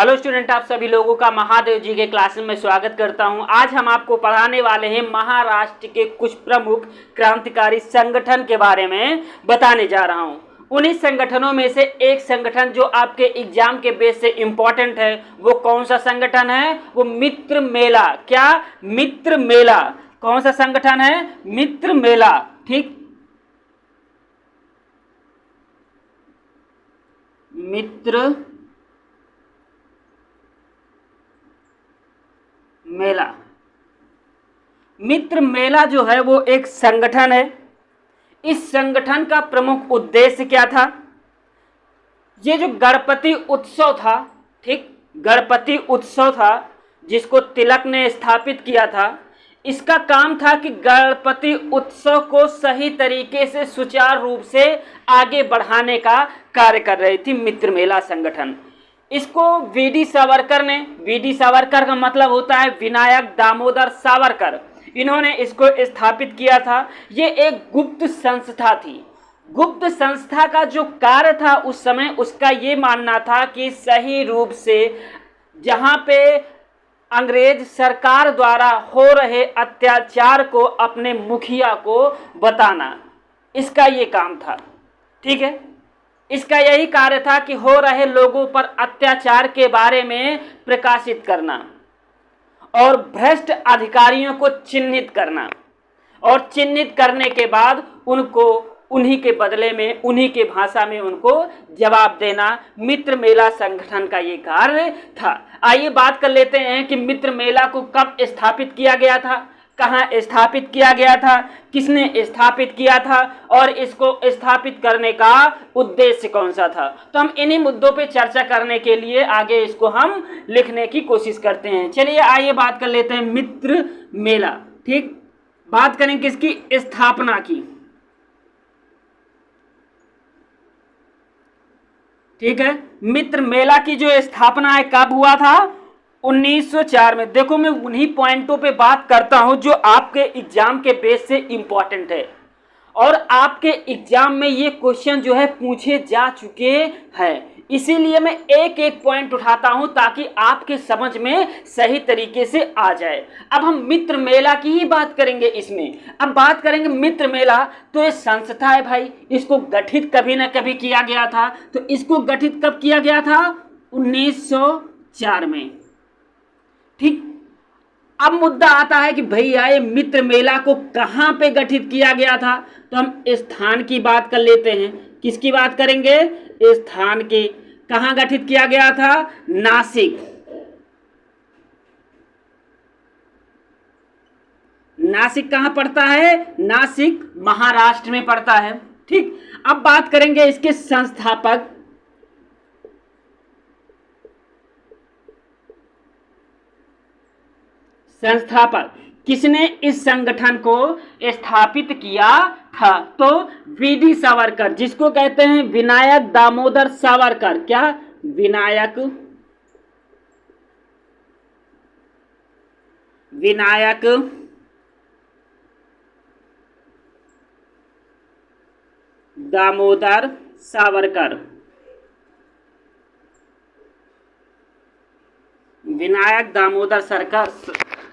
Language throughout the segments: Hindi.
हेलो स्टूडेंट, आप सभी लोगों का महादेव जी के क्लासेस में स्वागत करता हूं। आज हम आपको पढ़ाने वाले हैं महाराष्ट्र के कुछ प्रमुख क्रांतिकारी संगठन के बारे में बताने जा रहा हूं। उन्हीं संगठनों में से एक संगठन जो आपके एग्जाम के बेस से इम्पोर्टेंट है, वो कौन सा संगठन है? वो मित्र मेला। क्या? मित्र मेला। कौन सा संगठन है? मित्र मेला। ठीक, मित्र मेला। मित्र मेला जो है वो एक संगठन है। इस संगठन का प्रमुख उद्देश्य क्या था? ये जो गणपति उत्सव था, ठीक, गणपति उत्सव था जिसको तिलक ने स्थापित किया था, इसका काम था कि गणपति उत्सव को सही तरीके से सुचारू रूप से आगे बढ़ाने का कार्य कर रही थी मित्र मेला संगठन। इसको वीडी सावरकर ने, वीडी सावरकर का मतलब होता है विनायक दामोदर सावरकर, इन्होंने इसको स्थापित किया था। ये एक गुप्त संस्था थी। गुप्त संस्था का जो कार्य था उस समय, उसका ये मानना था कि सही रूप से जहाँ पे अंग्रेज सरकार द्वारा हो रहे अत्याचार को अपने मुखिया को बताना, इसका ये काम था। ठीक है, इसका यही कार्य था कि हो रहे लोगों पर अत्याचार के बारे में प्रकाशित करना और भ्रष्ट अधिकारियों को चिन्हित करना, और चिन्हित करने के बाद उनको उन्हीं के बदले में, उन्हीं के भाषा में उनको जवाब देना मित्र मेला संगठन का ये कार्य था। आइए बात कर लेते हैं कि मित्र मेला को कब स्थापित किया गया था, कहाँ स्थापित किया गया था, किसने स्थापित किया था और इसको स्थापित करने का उद्देश्य कौन सा था। तो हम इन्हीं मुद्दों पे चर्चा करने के लिए आगे इसको हम लिखने की कोशिश करते हैं। चलिए आइए बात कर लेते हैं मित्र मेला। ठीक, बात करें किसकी? स्थापना की। ठीक है, मित्र मेला की जो स्थापना है कब हुआ था? 1904 में। देखो, मैं उन्हीं पॉइंटों पे बात करता हूं जो आपके एग्जाम के बेस से इंपॉर्टेंट है और आपके एग्जाम में ये क्वेश्चन जो है पूछे जा चुके हैं, इसीलिए मैं एक एक पॉइंट उठाता हूं ताकि आपके समझ में सही तरीके से आ जाए। अब हम मित्र मेला की ही बात करेंगे इसमें। अब बात करेंगे मित्र मेला, तो ये संस्था है भाई, इसको गठित कभी ना कभी किया गया था। तो इसको गठित कब किया गया था? 1904 में। ठीक, अब मुद्दा आता है कि भैया ये मित्र मेला को कहां पे गठित किया गया था। तो हम स्थान की बात कर लेते हैं। किसकी बात करेंगे? स्थान की। कहां गठित किया गया था? नासिक। नासिक कहां पड़ता है? नासिक महाराष्ट्र में पड़ता है। ठीक, अब बात करेंगे इसके संस्थापक। संस्थापक किसने इस संगठन को स्थापित किया था? तो वीडी सावरकर, जिसको कहते हैं विनायक दामोदर सावरकर। क्या? विनायक विनायक दामोदर सावरकर। विनायक दामोदर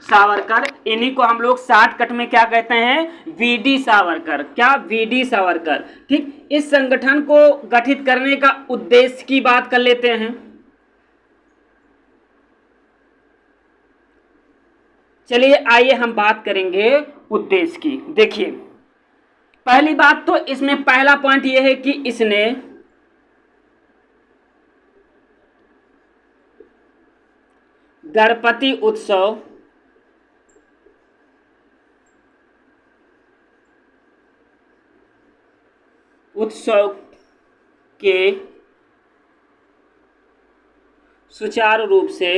सावरकर, इन्हीं को हम लोग शॉर्टकट में क्या कहते हैं? वीडी सावरकर। क्या? वीडी सावरकर। ठीक, इस संगठन को गठित करने का उद्देश्य की बात कर लेते हैं। चलिए आइए हम बात करेंगे उद्देश्य की। देखिए, पहली बात तो इसमें पहला पॉइंट यह है कि इसने गणपति उत्सव के सुचारू रूप से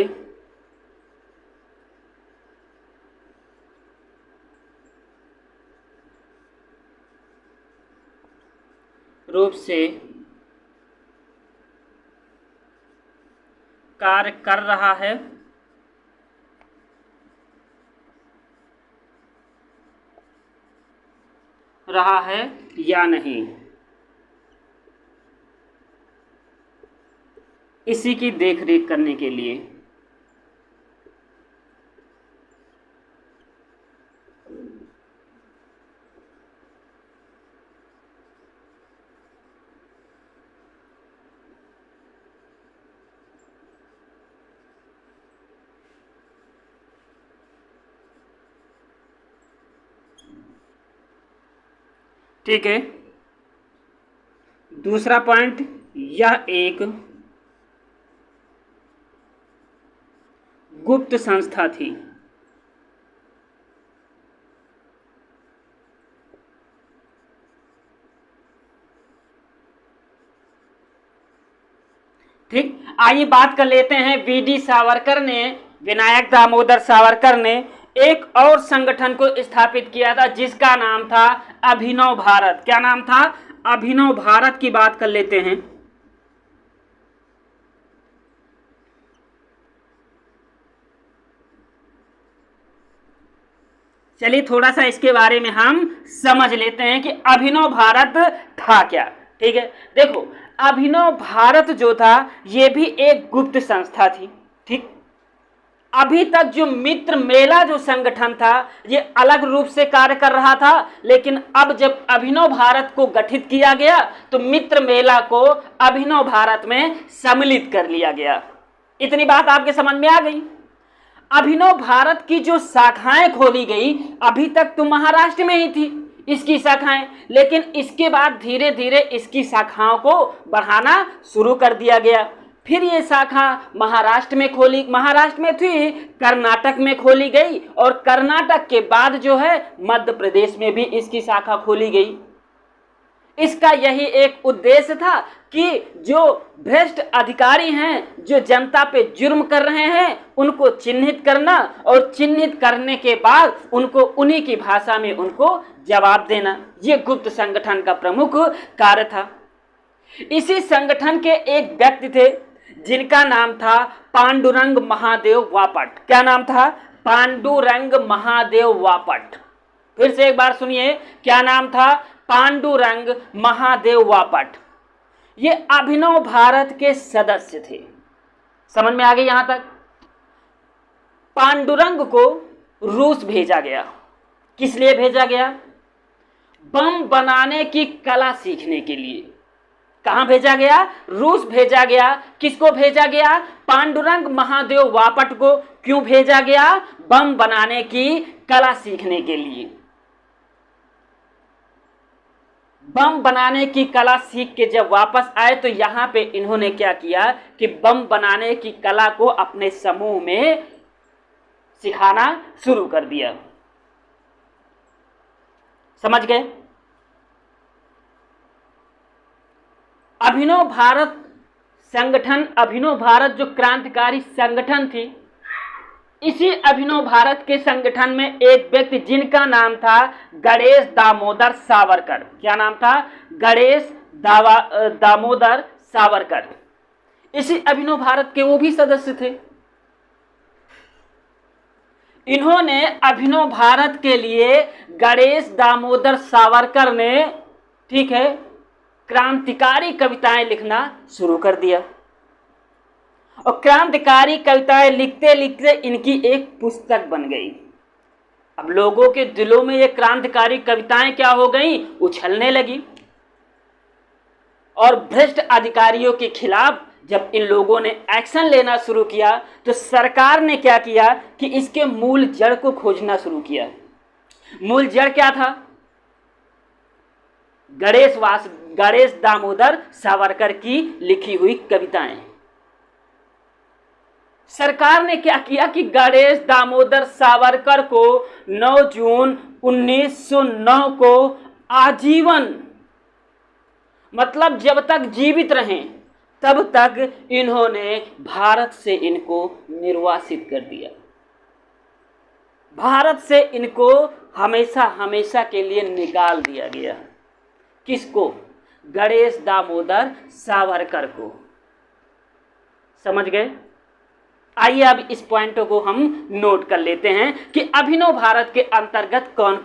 कार्य कर रहा है या नहीं। इसी की देख रेख करने के लिए। ठीक है, दूसरा पॉइंट, यह एक गुप्त संस्था थी। ठीक, आइए बात कर लेते हैं वीडी सावरकर ने, विनायक दामोदर सावरकर ने एक और संगठन को स्थापित किया था जिसका नाम था अभिनव भारत। क्या नाम था? अभिनव भारत की बात कर लेते हैं। चलिए थोड़ा सा इसके बारे में हम समझ लेते हैं कि अभिनव भारत था क्या। ठीक है, देखो अभिनव भारत जो था ये भी एक गुप्त संस्था थी। ठीक, अभी तक जो मित्र मेला जो संगठन था ये अलग रूप से कार्य कर रहा था, लेकिन अब जब अभिनव भारत को गठित किया गया तो मित्र मेला को अभिनव भारत में सम्मिलित कर लिया गया। इतनी बात आपके समझ में आ गई। अभिनव भारत की जो शाखाएं खोली गई, अभी तक तो महाराष्ट्र में ही थी इसकी शाखाएं, लेकिन इसके बाद धीरे धीरे इसकी शाखाओं को बढ़ाना शुरू कर दिया गया। फिर ये शाखा महाराष्ट्र में थी, कर्नाटक में खोली गई, और कर्नाटक के बाद जो है मध्य प्रदेश में भी इसकी शाखा खोली गई। इसका यही एक उद्देश्य था कि जो भ्रष्ट अधिकारी हैं, जो जनता पे जुर्म कर रहे हैं, उनको चिन्हित करना, और चिन्हित करने के बाद उनको उन्हीं की भाषा में उनको जवाब देना। ये गुप्त संगठन का प्रमुख कार्य था। इसी संगठन के एक व्यक्ति थे जिनका नाम था पांडुरंग महादेव वापट। क्या नाम था? पांडुरंग महादेव वापट। फिर से एक बार सुनिए, क्या नाम था? पांडुरंग महादेव वापट। ये अभिनव भारत के सदस्य थे। समझ में आ गई यहां तक? पांडुरंग को रूस भेजा गया। किस लिए भेजा गया? बम बनाने की कला सीखने के लिए। कहां भेजा गया? रूस भेजा गया। किसको भेजा गया? पांडुरंग महादेव वापट को। क्यों भेजा गया? बम बनाने की कला सीखने के लिए। बम बनाने की कला सीख के जब वापस आए तो यहाँ पे इन्होंने क्या किया कि बम बनाने की कला को अपने समूह में सिखाना शुरू कर दिया। समझ गए? अभिनव भारत संगठन, अभिनव भारत जो क्रांतिकारी संगठन थी, इसी अभिनव भारत के संगठन में एक व्यक्ति जिनका नाम था गणेश दामोदर सावरकर। क्या नाम था? गणेश दामोदर सावरकर। इसी अभिनव भारत के वो भी सदस्य थे। इन्होंने अभिनव भारत के लिए गणेश दामोदर सावरकर ने, ठीक है, क्रांतिकारी कविताएं लिखना शुरू कर दिया, और क्रांतिकारी कविताएं लिखते लिखते इनकी एक पुस्तक बन गई। अब लोगों के दिलों में ये क्रांतिकारी कविताएं क्या हो गई? उछलने लगी। और भ्रष्ट अधिकारियों के खिलाफ जब इन लोगों ने एक्शन लेना शुरू किया तो सरकार ने क्या किया कि इसके मूल जड़ को खोजना शुरू किया। मूल जड़ क्या था? गणेश दामोदर सावरकर की लिखी हुई कविताएं। सरकार ने क्या किया कि गणेश दामोदर सावरकर को 9 जून 1909 को आजीवन, मतलब जब तक जीवित रहें तब तक इन्होंने भारत से इनको निर्वासित कर दिया। भारत से इनको हमेशा हमेशा के लिए निकाल दिया गया। किसको? गणेश दामोदर सावरकर को। समझ गए? आइए अब इस पॉइंटों को हम नोट कर लेते हैं कि अभिनव भारत के अंतर्गत कौन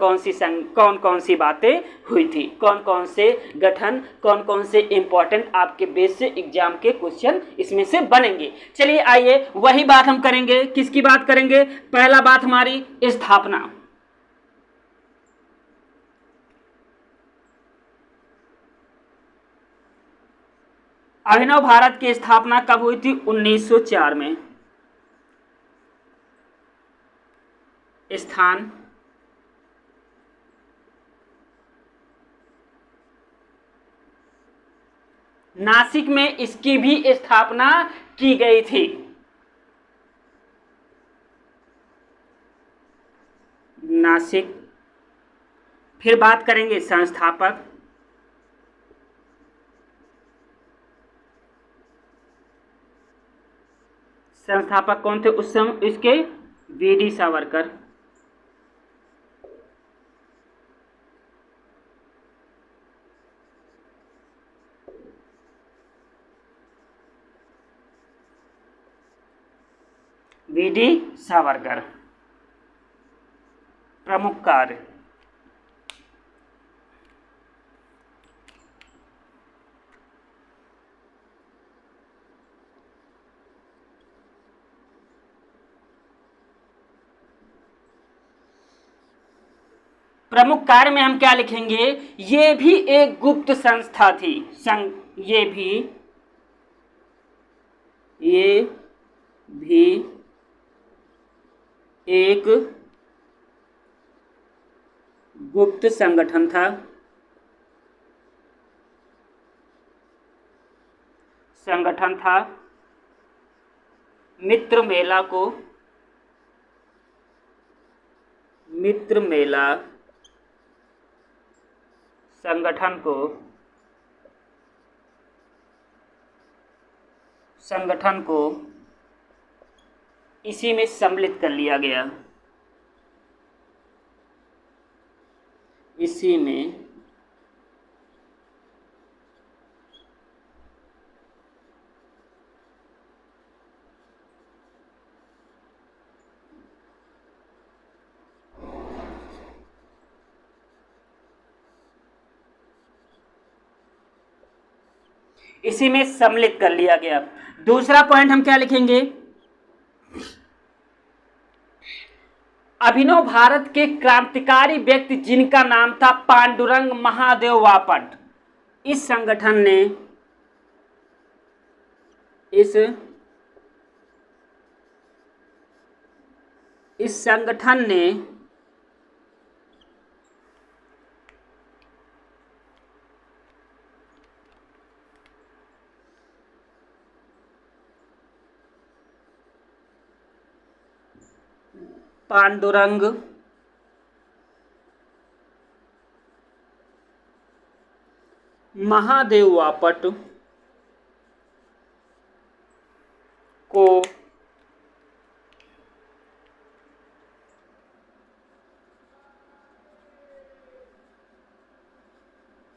कौन सी बातें हुई थी, कौन कौन से गठन, कौन कौन से इंपॉर्टेंट आपके बेस से एग्जाम के क्वेश्चन इसमें से बनेंगे। चलिए आइए वही बात हम करेंगे। किसकी बात करेंगे? पहला बात हमारी स्थापना। अभिनव भारत की स्थापना कब हुई थी? 1904 में। स्थान नासिक में इसकी भी स्थापना की गई थी। नासिक। फिर बात करेंगे संस्थापक। संस्थापक कौन थे उस समय इसके? वीडी सावरकर। वीडी सावरकर। प्रमुख कार्य। प्रमुख कार्य में हम क्या लिखेंगे? ये भी एक गुप्त संस्था थी। ये भी एक गुप्त संगठन था। मित्र मेला संगठन को इसी में सम्मिलित कर लिया गया। इसी में सम्मिलित कर लिया गया। दूसरा पॉइंट हम क्या लिखेंगे? अभिनव भारत के क्रांतिकारी व्यक्ति जिनका नाम था पांडुरंग महादेव बापट। इस संगठन ने पांडुरंग महादेव बापट को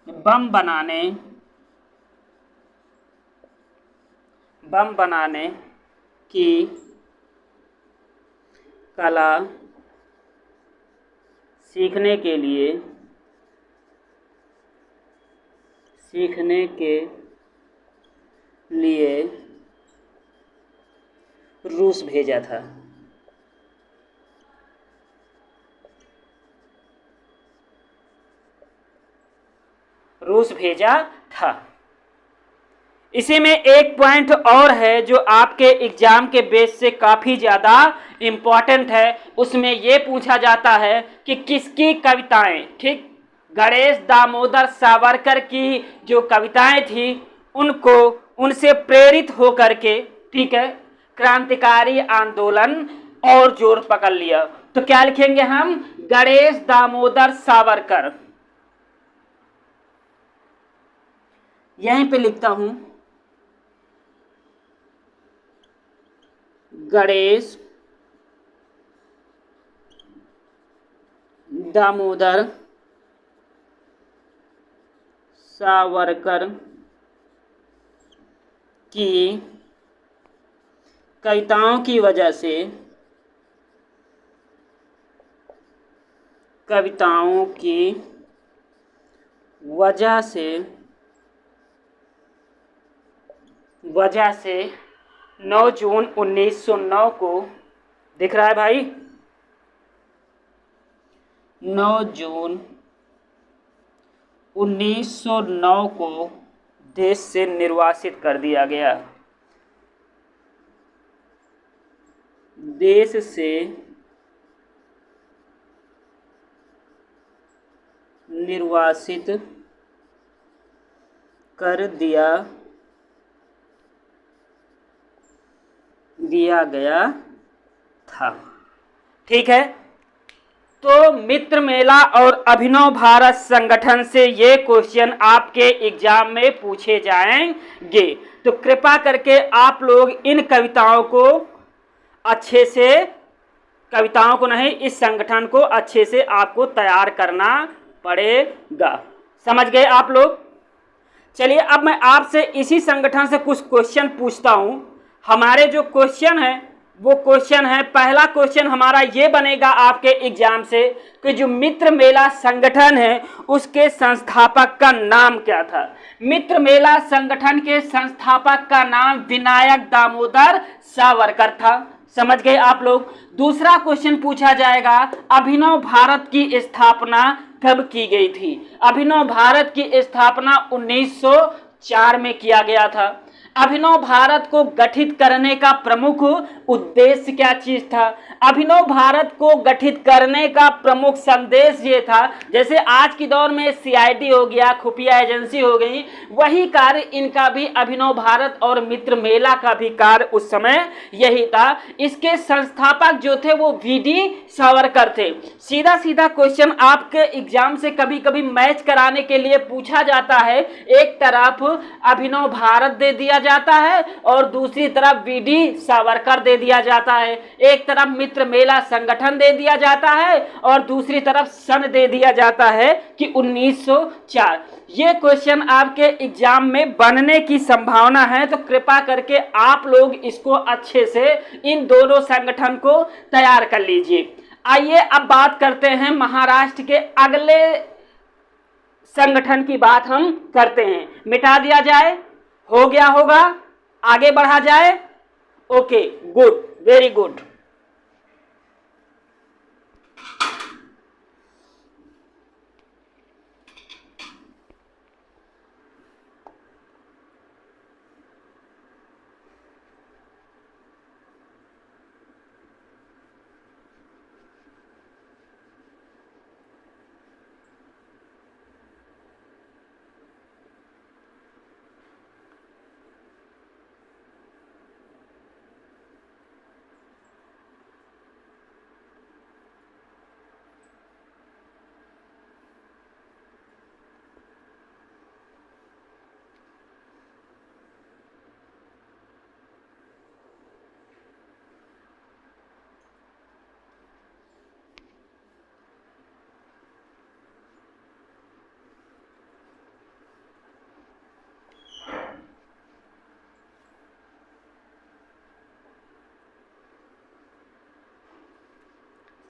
बम बनाने की कला सीखने के लिए रूस भेजा था। इसी में एक पॉइंट और है जो आपके एग्जाम के बेस से काफी ज्यादा इंपॉर्टेंट है। उसमें यह पूछा जाता है कि किसकी कविताएं, ठीक, गणेश दामोदर सावरकर की जो कविताएं थी उनसे प्रेरित होकर के, ठीक है, क्रांतिकारी आंदोलन और जोर पकड़ लिया। तो क्या लिखेंगे हम? गणेश दामोदर सावरकर। यहीं पे लिखता हूं, गणेश दामोदर सावरकर की कविताओं की वजह से, कविताओं की वजह से 9 जून 1909 को, दिख रहा है भाई, 9 जून 1909 को देश से निर्वासित कर दिया गया। देश से निर्वासित कर दिया गया था। ठीक है, तो मित्र मेला और अभिनव भारत संगठन से ये क्वेश्चन आपके एग्जाम में पूछे जाएंगे, तो कृपा करके आप लोग इन कविताओं को अच्छे से, कविताओं को नहीं, इस संगठन को अच्छे से आपको तैयार करना पड़ेगा। समझ गए आप लोग? चलिए अब मैं आपसे इसी संगठन से कुछ क्वेश्चन पूछता हूं। हमारे जो क्वेश्चन है वो क्वेश्चन है, पहला क्वेश्चन हमारा ये बनेगा आपके एग्जाम से कि जो मित्र मेला संगठन है उसके संस्थापक का नाम क्या था। मित्र मेला संगठन के संस्थापक का नाम विनायक दामोदर सावरकर था। समझ गए आप लोग? दूसरा क्वेश्चन पूछा जाएगा, अभिनव भारत की स्थापना कब की गई थी। अभिनव भारत की स्थापना 1904 में किया गया था। अभिनव भारत को गठित करने का प्रमुख उद्देश्य क्या चीज था। अभिनव भारत को गठित करने का प्रमुख संदेश ये था, जैसे आज की दौर में सीआईडी हो गया, खुफिया एजेंसी हो गई, वही कार्य इनका भी अभिनव भारत और मित्र मेला का भी कार्य उस समय यही था। इसके संस्थापक जो थे वो वीडी सावरकर थे। सीधा सीधा क्वेश्चन आपके एग्जाम से कभी कभी मैच कराने के लिए पूछा जाता है, एक तरफ अभिनव भारत दे दिया जाता है और दूसरी तरफ वीडी सावरकर दे दिया जाता है। एक तरफ मित्र मेला संगठन दे दिया जाता है और दूसरी तरफ सन दे दिया जाता है कि 1904। ये क्वेश्चन आपके एग्जाम में बनने की संभावना है, तो कृपा करके आप लोग इसको अच्छे से इन दोनों संगठन को तैयार कर लीजिए। आइए अब बात करते हैं महाराष्ट्र के अगले संगठन की बात हम करते हैं। मिटा दिया जाए, हो गया होगा, आगे बढ़ा जाए। Okay, good, very good.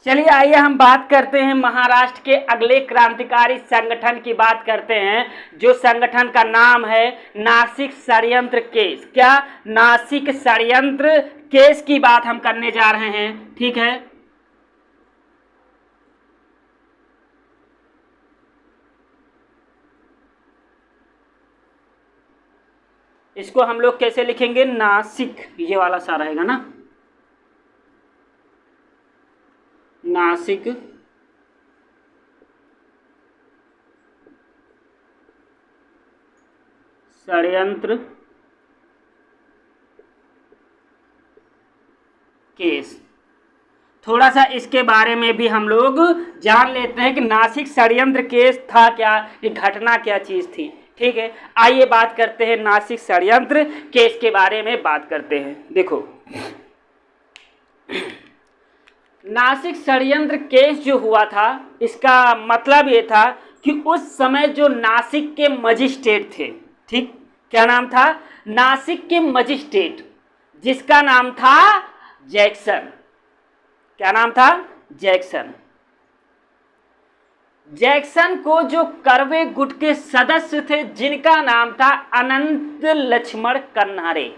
चलिए आइए हम बात करते हैं महाराष्ट्र के अगले क्रांतिकारी संगठन की बात करते हैं, जो संगठन का नाम है नासिक षड्यंत्र केस। क्या? नासिक षड्यंत्र केस की बात हम करने जा रहे हैं। ठीक है, इसको हम लोग कैसे लिखेंगे? नासिक, ये वाला सा रहेगा ना, नासिक षड्यंत्र केस। थोड़ा सा इसके बारे में भी हम लोग जान लेते हैं कि नासिक षड्यंत्र केस था क्या, ये घटना क्या चीज थी। ठीक है, आइए बात करते हैं नासिक षड्यंत्र केस के बारे में बात करते हैं। देखो, नासिक षड्यंत्र केस जो हुआ था, इसका मतलब ये था कि उस समय जो नासिक के मजिस्ट्रेट थे, ठीक, क्या नाम था? नासिक के मजिस्ट्रेट, जिसका नाम था जैक्सन। क्या नाम था? जैक्सन। जैक्सन को जो करवे गुट के सदस्य थे जिनका नाम था अनंत लक्ष्मण कन्हारे।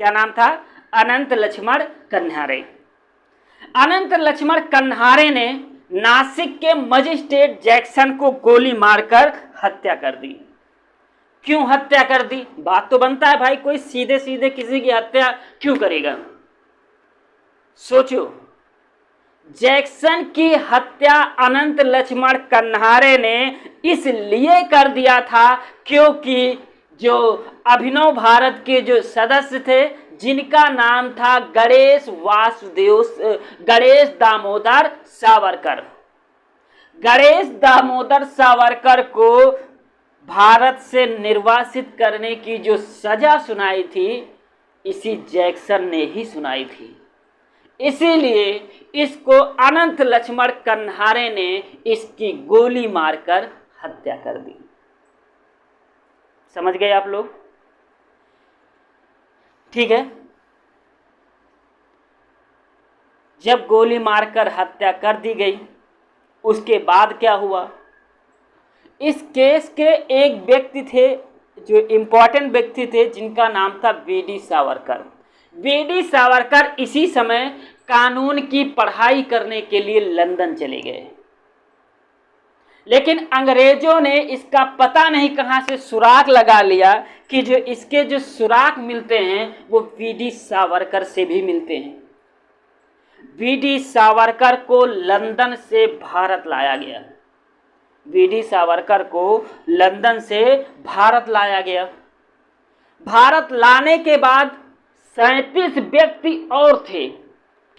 क्या नाम था? अनंत लक्ष्मण कन्हारे। अनंत लक्ष्मण कन्हारे ने नासिक के मजिस्ट्रेट जैक्सन को गोली मारकर हत्या कर दी। क्यों हत्या कर दी? बात तो बनता है भाई, कोई सीधे सीधे किसी की हत्या क्यों करेगा? सोचो, जैक्सन की हत्या अनंत लक्ष्मण कन्हारे ने इसलिए कर दिया था क्योंकि जो अभिनव भारत के जो सदस्य थे जिनका नाम था गणेश दामोदर सावरकर। गणेश दामोदर सावरकर को भारत से निर्वासित करने की जो सजा सुनाई थी इसी जैक्सन ने ही सुनाई थी। इसीलिए इसको अनंत लक्ष्मण कन्हारे ने इसकी गोली मारकर हत्या कर दी। समझ गए आप लोग? ठीक है। जब गोली मारकर हत्या कर दी गई उसके बाद क्या हुआ? इस केस के एक व्यक्ति थे जो इम्पोर्टेंट व्यक्ति थे जिनका नाम था वीडी सावरकर। वीडी सावरकर इसी समय कानून की पढ़ाई करने के लिए लंदन चले गए, लेकिन अंग्रेजों ने इसका पता नहीं कहां से सुराग लगा लिया कि जो इसके जो सुराग मिलते हैं वो वीडी सावरकर से भी मिलते हैं। वीडी सावरकर को लंदन से भारत लाया गया। वीडी सावरकर को लंदन से भारत लाया गया। भारत लाने के बाद 37 व्यक्ति और थे।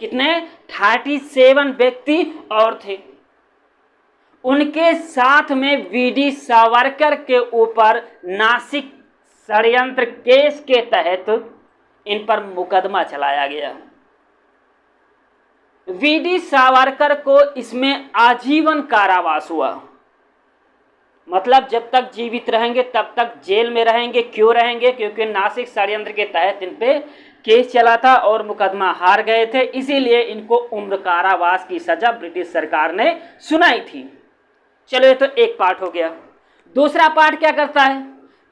कितने? 37 व्यक्ति और थे। उनके साथ में वीडी सावरकर के ऊपर नासिक षड्यंत्र केस के तहत इन पर मुकदमा चलाया गया। वीडी सावरकर को इसमें आजीवन कारावास हुआ। मतलब जब तक जीवित रहेंगे तब तक जेल में रहेंगे। क्यों रहेंगे? क्योंकि नासिक षड्यंत्र के तहत इन पे केस चला था और मुकदमा हार गए थे, इसीलिए इनको उम्र कारावास की सजा ब्रिटिश सरकार ने सुनाई थी। चलो ये तो एक पार्ट हो गया। दूसरा पार्ट क्या करता है?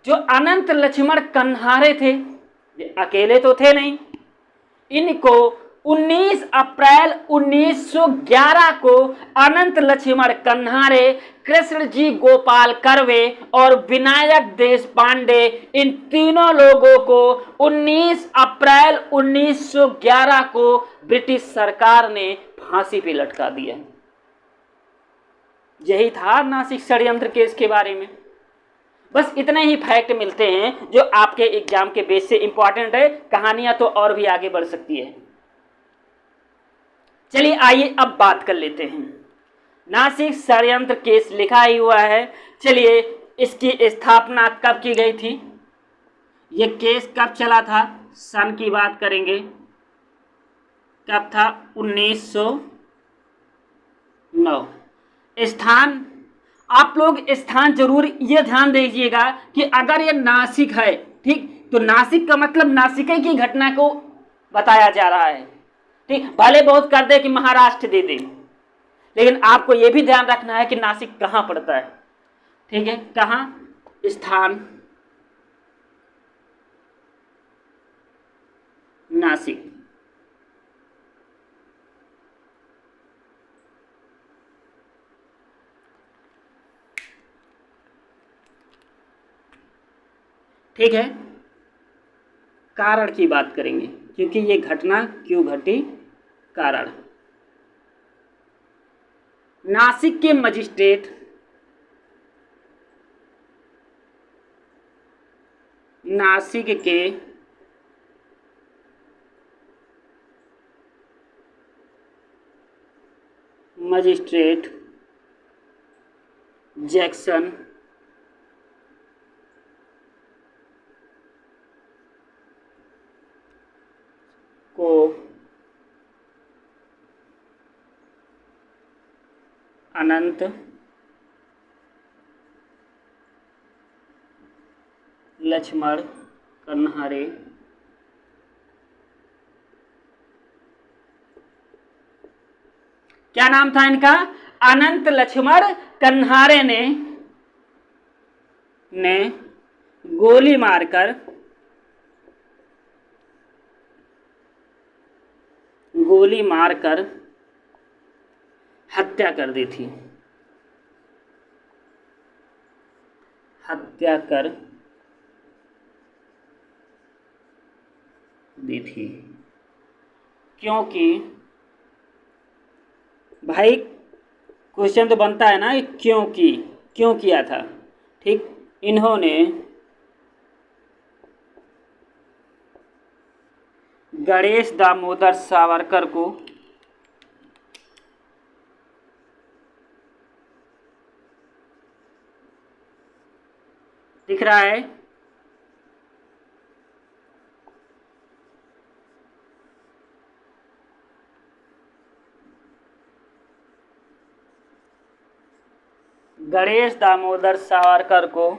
जो अनंत लक्ष्मण कन्हारे थे, ये अकेले तो थे नहीं, इनको 19 अप्रैल 1911 को अनंत लक्ष्मण कन्हारे, कृष्णजी गोपाल करवे और विनायक देशपांडे, इन तीनों लोगों को 19 अप्रैल 1911 को ब्रिटिश सरकार ने फांसी पे लटका दिया। यही था नासिक षड्यंत्र केस के बारे में। बस इतने ही फैक्ट मिलते हैं जो आपके एग्जाम के बेस से इंपॉर्टेंट है। कहानियां तो और भी आगे बढ़ सकती है। चलिए आइए अब बात कर लेते हैं। नासिक षड्यंत्र केस लिखा ही हुआ है। चलिए इसकी स्थापना कब की गई थी, ये केस कब चला था, सन की बात करेंगे। कब था? 1909। स्थान, आप लोग स्थान जरूर ये ध्यान दीजिएगा कि अगर ये नासिक है, ठीक, तो नासिक का मतलब नासिक की घटना को बताया जा रहा है। ठीक, भले बहुत कर दे कि महाराष्ट्र दे दे, लेकिन आपको यह भी ध्यान रखना है कि नासिक कहाँ पड़ता है। ठीक है, कहाँ? स्थान नासिक। ठीक है, कारण की बात करेंगे क्योंकि ये घटना क्यों घटी, कारण। नासिक के मजिस्ट्रेट जैक्सन को अनंत लक्ष्मण कन्हारे क्या नाम था इनका? अनंत लक्ष्मण कन्हारे ने गोली मारकर हत्या कर दी थी। हत्या कर दी थी क्योंकि भाई क्वेश्चन तो बनता है ना, क्यों किया था। ठीक, इन्होंने गणेश दामोदर सावरकर को दिख रहा है, गणेश दामोदर सावरकर को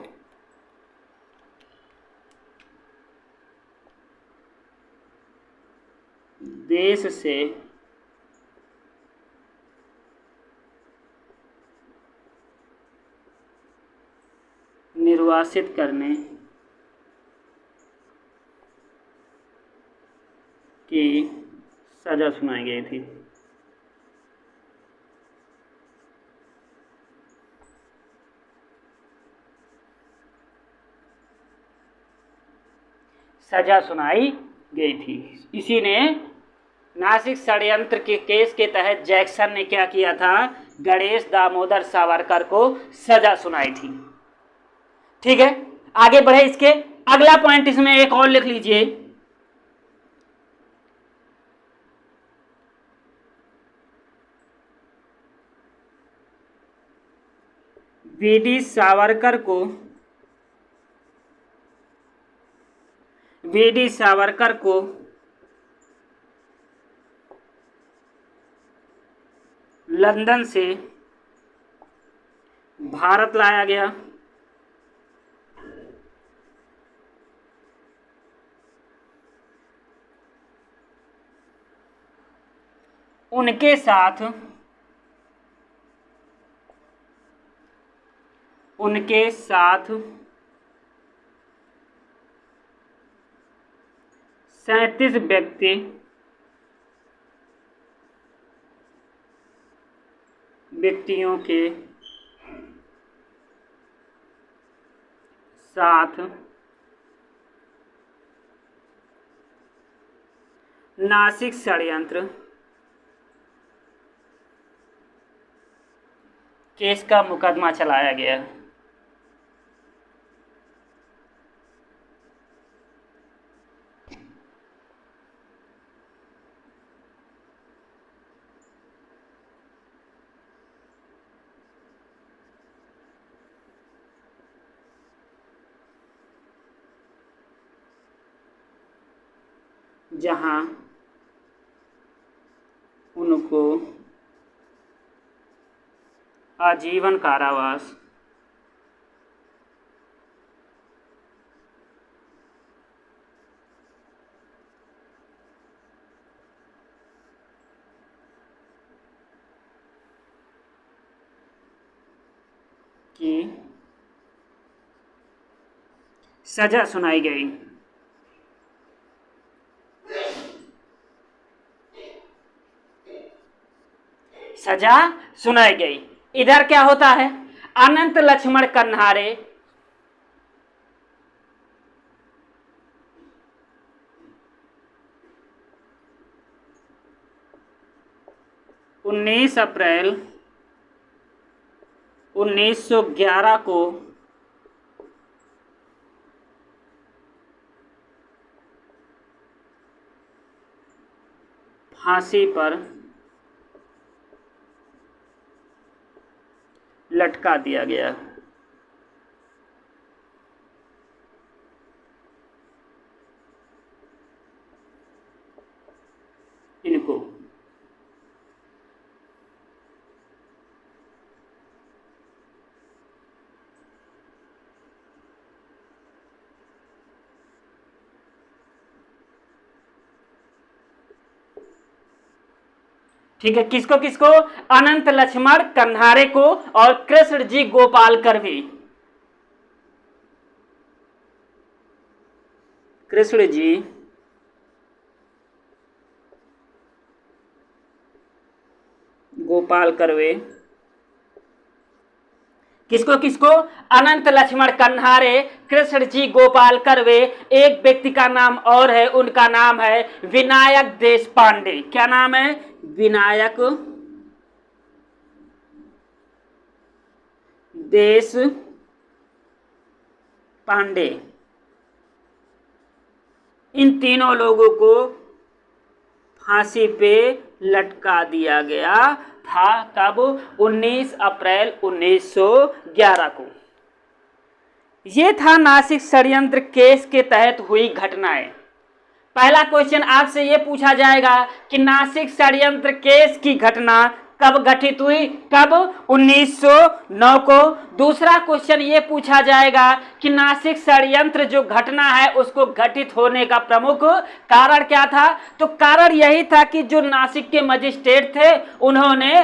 देश से निर्वासित करने की सजा सुनाई गई थी। सजा सुनाई गई थी। इसी ने नासिक षड्यंत्र के केस के तहत जैक्सन ने क्या किया था? गणेश दामोदर सावरकर को सजा सुनाई थी। ठीक है, आगे बढ़े। इसके अगला पॉइंट इसमें एक और लिख लीजिए। वीडी सावरकर को लंदन से भारत लाया गया। उनके साथ 37 व्यक्तियों के साथ नासिक षड्यंत्र केस का मुकदमा चलाया गया। जहां उनको आजीवन कारावास की सजा सुनाई गई। सजा सुनाई गई। इधर क्या होता है? अनंत लक्ष्मण कन्हारे 19 अप्रैल 1911 को फांसी पर लटका दिया गया। इनको ठीक है, किसको किसको? अनंत लक्ष्मण कन्हारे को और कृष्ण जी गोपाल कर्वे। कृष्ण जी गोपाल कर्वे। किसको किसको? अनंत लक्ष्मण कन्हारे, कृष्ण जी गोपाल कर्वे। एक व्यक्ति का नाम और है, उनका नाम है विनायक देश पांडे। क्या नाम है? विनायक देश पांडे। इन तीनों लोगों को फांसी पे लटका दिया गया था। कब? 19 अप्रैल 1911 को। ये था नासिक षड्यंत्र केस के तहत हुई घटनाएं। पहला क्वेश्चन आपसे ये पूछा जाएगा कि नासिक षड्यंत्र केस की घटना कब घटित हुई? कब? 1909 को। दूसरा क्वेश्चन ये पूछा जाएगा कि नासिक षड्यंत्र जो घटना है उसको घटित होने का प्रमुख कारण क्या था? तो कारण यही था कि जो नासिक के मजिस्ट्रेट थे उन्होंने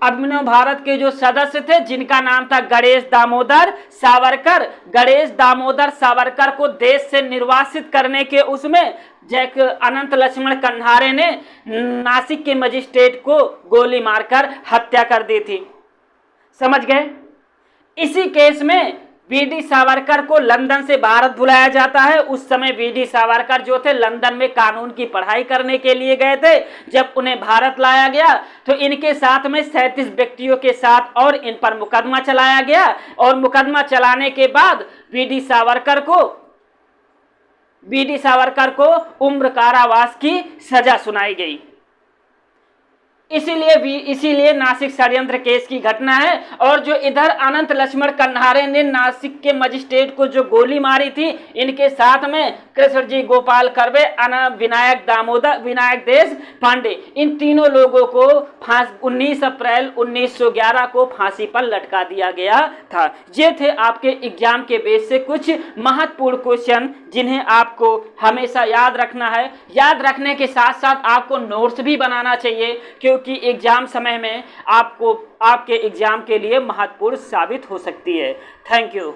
अभिनव भारत के जो सदस्य थे जिनका नाम था गणेश दामोदर सावरकर, गणेश दामोदर सावरकर को देश से निर्वासित करने के उसमें जैक अनंत लक्ष्मण कन्हारे ने नासिक के मजिस्ट्रेट को गोली मारकर हत्या कर दी थी। समझ गए? इसी केस में वीडी सावरकर को लंदन से भारत बुलाया जाता है। उस समय वीडी सावरकर जो थे लंदन में कानून की पढ़ाई करने के लिए गए थे। जब उन्हें भारत लाया गया तो इनके साथ में 37 व्यक्तियों के साथ और इन पर मुकदमा चलाया गया और मुकदमा चलाने के बाद वीडी सावरकर को उम्र कारावास की सजा सुनाई गई। इसीलिए नासिक षड्यंत्र केस की घटना है। और जो इधर अनंत लक्ष्मण कन्हारे ने नासिक के मजिस्ट्रेट को जो गोली मारी थी, इनके साथ में कृष्ण जी गोपाल कर्वे, विनायक देश पांडे, इन तीनों लोगों को 19 अप्रैल 1911 को फांसी पर लटका दिया गया था। ये थे आपके एग्जाम के बेस से कुछ महत्वपूर्ण क्वेश्चन जिन्हें आपको हमेशा याद रखना है। याद रखने के साथ साथ आपको नोट्स भी बनाना चाहिए क्योंकि एग्जाम समय में आपके एग्जाम के लिए महत्वपूर्ण साबित हो सकती है। Thank you.